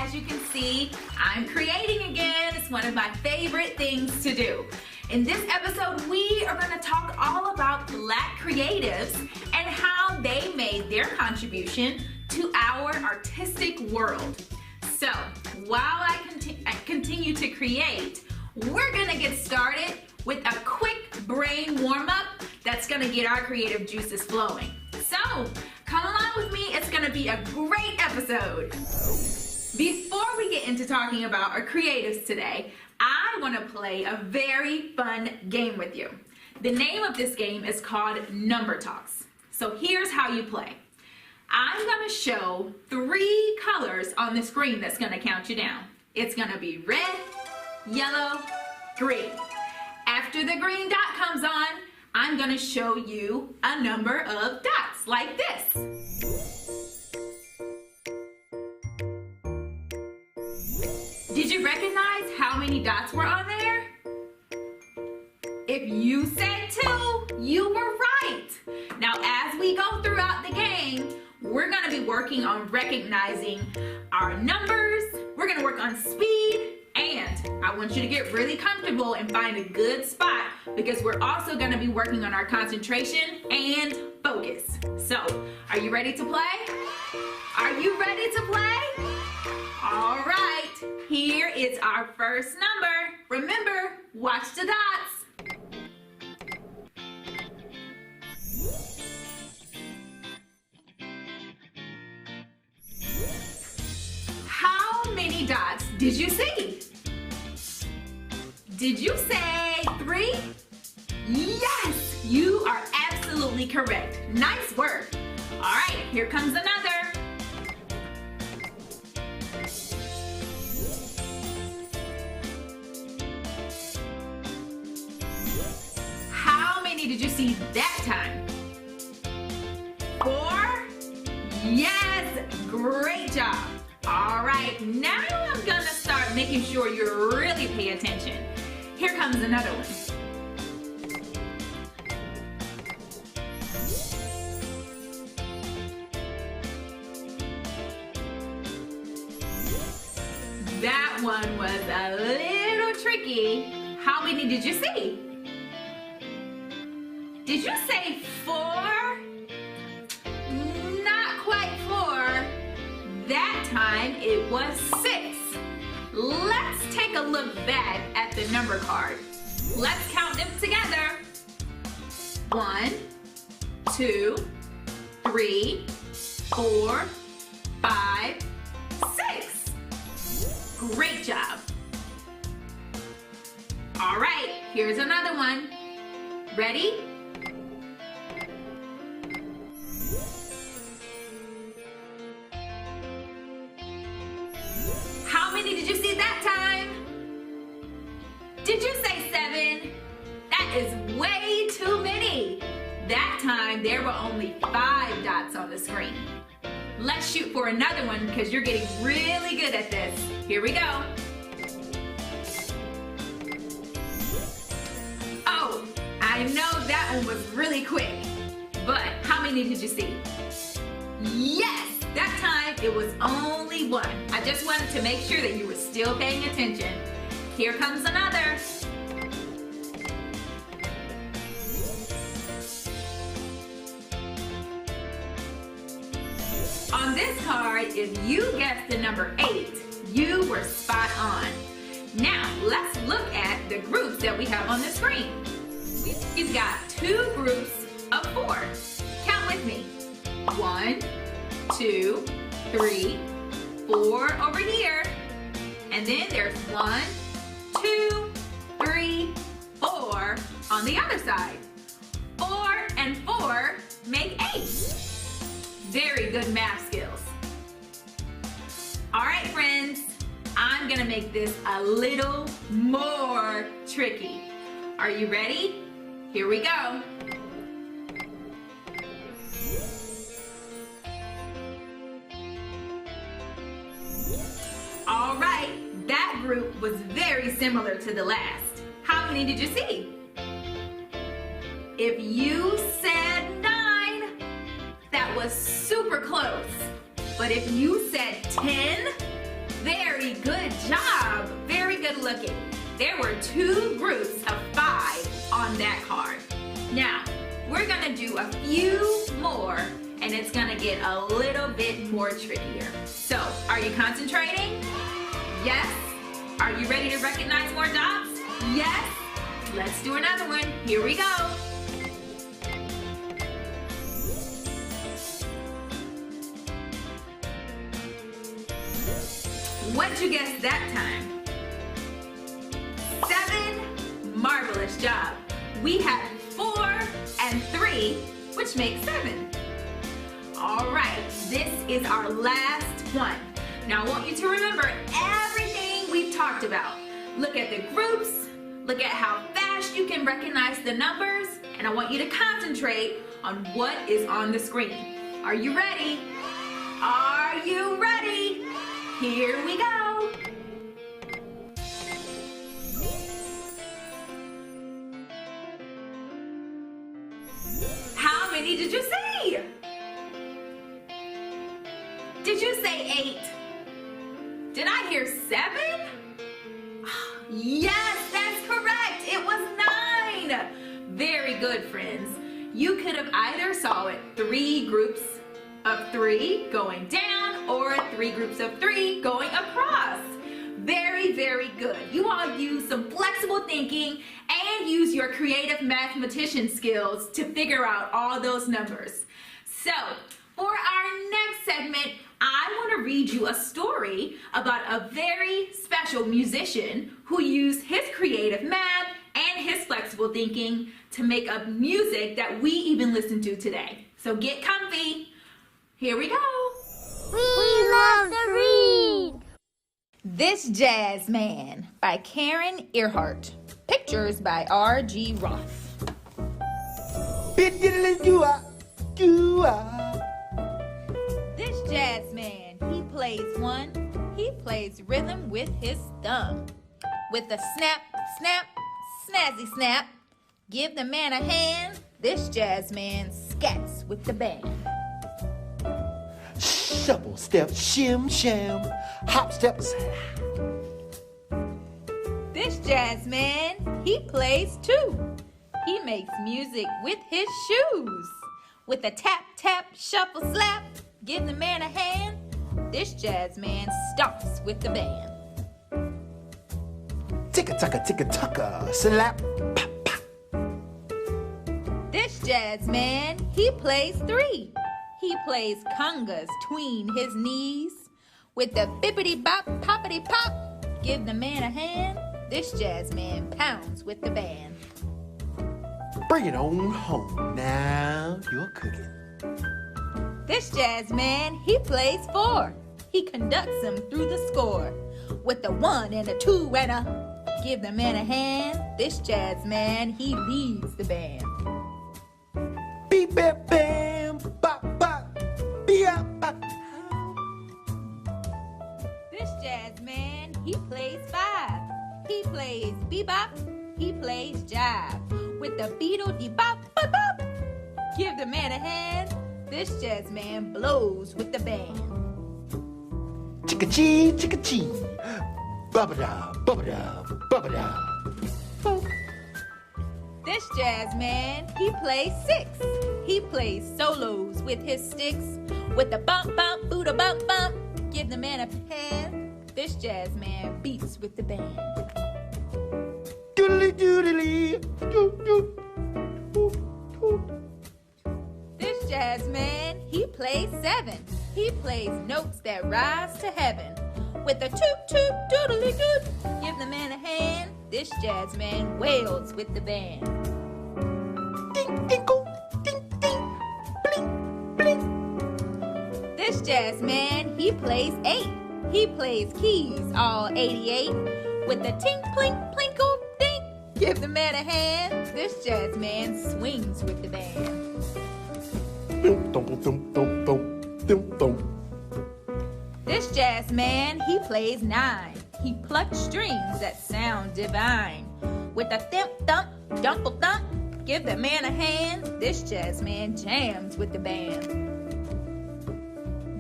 as you can see, I'm creating again. It's one of my favorite things to do. In this episode, we are going to talk all about Black creatives and how they made their contribution to our artistic world. So, while I continue to create, we're going to get started with a quick brain warm-up that's going to get our creative juices flowing. So, come along with me. It's going to be a great episode. Before we get into talking about our creatives today, I want to play a very fun game with you. The name of this game is called Number Talks. So here's how you play. I'm going to show 3 colors on the screen that's going to count you down. It's going to be red, yellow, green. After the green dot comes on, I'm going to show you a number of dots like this. Did you recognize how many dots were on there? If you said 2, you were right. Now, as we go throughout the game, we're going to be working on recognizing our numbers. We're going to work on speed, and I want you to get really comfortable and find a good spot because we're also going to be working on our concentration and focus. So, are you ready to play? Are you ready to play? All right, here is our first number. Remember, watch the dots. How many dots did you see? Did you say 3? Yes, you are absolutely correct. Nice work. All right, here comes another. How many did you see that time? 4? Yes, great job. All right, now I'm gonna start making sure you really pay attention. Here comes another one. That one was a little tricky. How many did you see? Did you say 4? Not quite 4. That time it was 6. Let's take a look back at the number card. Let's count them together. 1, 2, 3, 4, 5, 6. Great job. All right, here's another one. Ready? How many did you see that time? Did you say 7? That is way too many. That time there were only 5 dots on the screen. Let's shoot for another one because you're getting really good at this. Here we go. Oh, I know that one was really quick, but how many did you see? Yes! That time, it was only 1. I just wanted to make sure that you were still paying attention. Here comes another. On this card, if you guessed the number 8, you were spot on. Now, let's look at the groups that we have on the screen. We've got 2 groups of 4. Count with me. 1, 2, 3, 4 over here. And then there's 1, 2, 3, 4 on the other side. 4 and 4 make 8. Very good math skills. All right, friends, I'm gonna make this a little more tricky. Are you ready? Here we go. All right, that group was very similar to the last. How many did you see? If you said 9, that was super close. But if you said 10, they Very good job. Very good looking. There were 2 groups of 5 on that card. Now, we're gonna do a few more and it's gonna get a little bit more trickier. So, are you concentrating? Yes? Are you ready to recognize more dots? Yes? Let's do another one. Here we go. What'd you guess that time? 7. Marvelous job. We had 4 and 3, which makes 7. All right, this is our last one. Now I want you to remember everything we've talked about. Look at the groups, look at how fast you can recognize the numbers, and I want you to concentrate on what is on the screen. Are you ready? Are you ready? Here we go. How many did you see? Did you say 8? Did I hear 7? Yes, that's correct. It was 9. Very good, friends. You could have either saw it 3 groups of 3 going down or 3 groups of 3 going across. Very, very good. You all use some flexible thinking and use your creative mathematician skills to figure out all those numbers. So, for our next segment, I want to read you a story about a very special musician who used his creative math and his flexible thinking to make up music that we even listen to today. So get comfy. Here we go. We love to read. This Jazz Man by Karen Earhart. Pictures by R.G. Roth. This jazz man, he plays one. He plays rhythm with his thumb. With a snap, snap, snazzy snap. Give the man a hand. This jazz man scats with the band. Shuffle step, shim sham, hop steps. This jazz man, he plays too. He makes music with his shoes. With a tap, tap, shuffle, slap, give the man a hand. This jazz man stomps with the band. Ticka-tucka, slap, pop, pop. This jazz man, he plays 3. He plays congas tween his knees. With the bippity-bop, poppity-pop, give the man a hand. This jazz man pounds with the band. Bring it on home, now you're cooking. This jazz man, he plays 4. He conducts them through the score. With a 1 and a 2 and a, give the man a hand. This jazz man, he leads the band. Beep, bam, bam, bop, bop, beep, bop. This jazz man, he plays 5. He plays bebop, he plays jive. With the beetle de bop, bop, bop, give the man a hand. This jazz man blows with the band. Chicka-chee, chicka-chee, bubba-da, bubba-da, bubba-da. This jazz man, he plays 6. He plays solos with his sticks. With the bump, bump, booda, bump, bump, give the man a hand. This jazz man beats with the band. Doodly doodly, doo doo, doo doo. This jazz man, he plays 7. He plays notes that rise to heaven. With a toot toot doodly doot, give the man a hand. This jazz man wails with the band. Ding dinkle, ding ding, bling bling. This jazz man, he plays 8. He plays keys all 88. With the tink plink plinkle dink, give the man a hand. This jazz man swings with the band. Dum dum dum dum dum dum dum. This jazz man, he plays 9. He plucks strings that sound divine. With a thimp thump, dumple thump, give the man a hand. This jazz man jams with the band.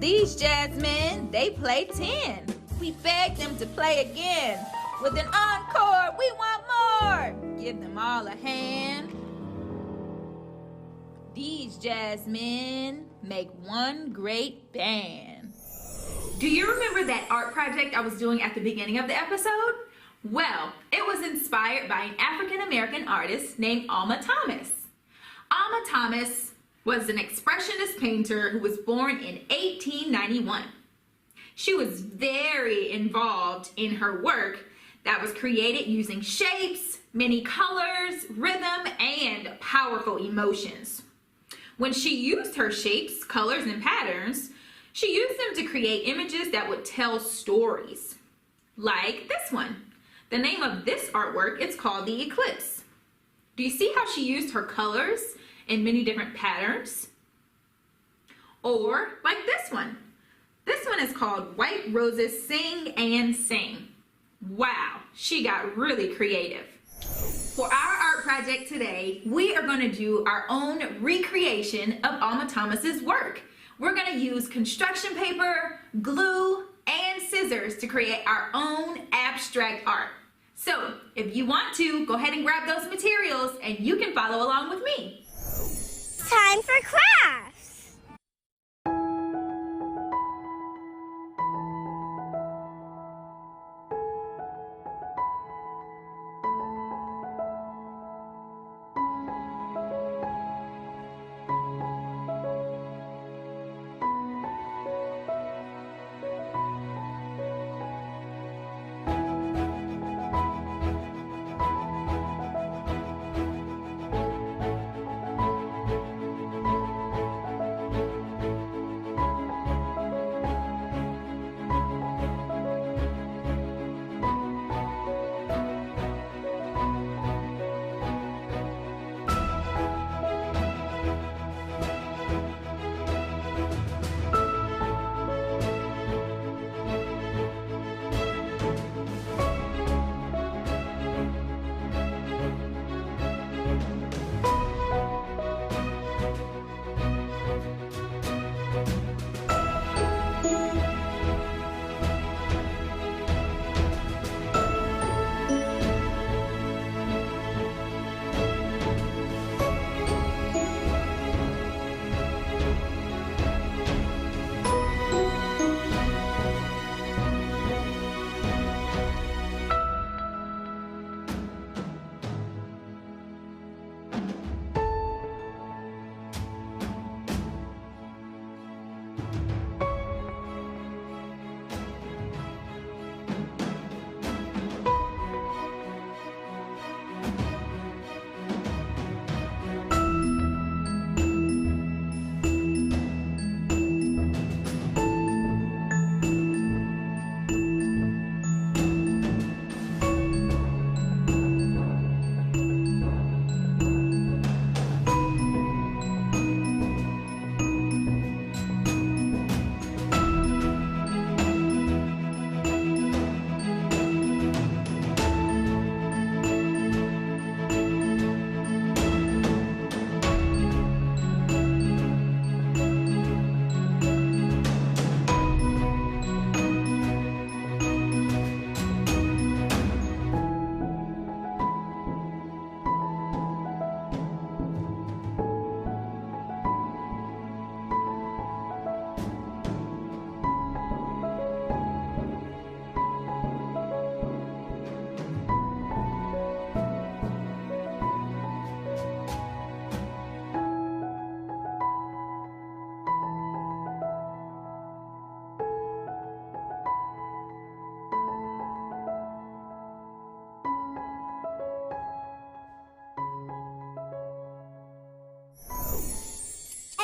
These jazz men, they play 10. We beg them to play again. With an encore, we want more. Give them all a hand. These jazzmen make one great band. Do you remember that art project I was doing at the beginning of the episode? Well, it was inspired by an African-American artist named Alma Thomas. Alma Thomas was an expressionist painter who was born in 1891. She was very involved in her work that was created using shapes, many colors, rhythm, and powerful emotions. When she used her shapes, colors, and patterns, she used them to create images that would tell stories. Like this one. The name of this artwork is called The Eclipse. Do you see how she used her colors in many different patterns? Or like this one. This one is called White Roses Sing and Sing. Wow, she got really creative. For our art project today, we are going to do our own recreation of Alma Thomas's work. We're going to use construction paper, glue, and scissors to create our own abstract art. So, if you want to, go ahead and grab those materials and you can follow along with me. Time for crafts!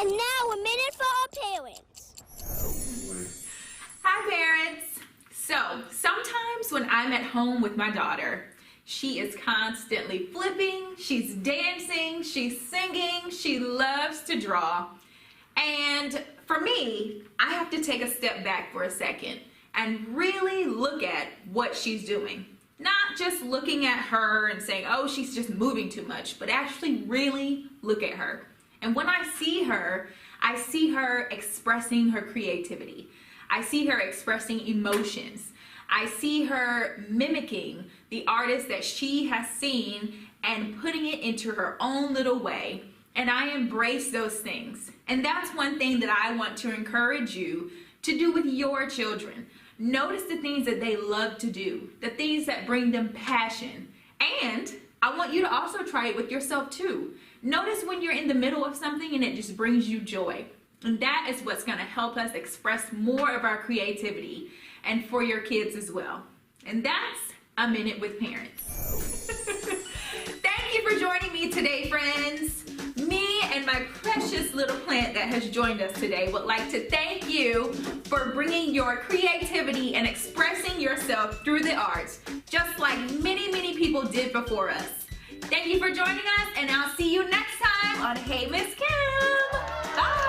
And now a minute for our parents. Hi parents. So sometimes when I'm at home with my daughter, she is constantly flipping, she's dancing, she's singing, she loves to draw. And for me, I have to take a step back for a second and really look at what she's doing. Not just looking at her and saying, oh, she's just moving too much, but actually really look at her. And when I see her expressing her creativity. I see her expressing emotions. I see her mimicking the artist that she has seen and putting it into her own little way. And I embrace those things. And that's one thing that I want to encourage you to do with your children. Notice the things that they love to do, the things that bring them passion. And I want you to also try it with yourself too. Notice when you're in the middle of something and it just brings you joy. And that is what's going to help us express more of our creativity, and for your kids as well. And that's A Minute with Parents. Thank you for joining me today, friends. Me and my precious little plant that has joined us today would like to thank you for bringing your creativity and expressing yourself through the arts, just like many, many people did before us. Thank you for joining us, and I'll see you next time on Hey Miss Kim. Bye.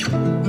Thank you.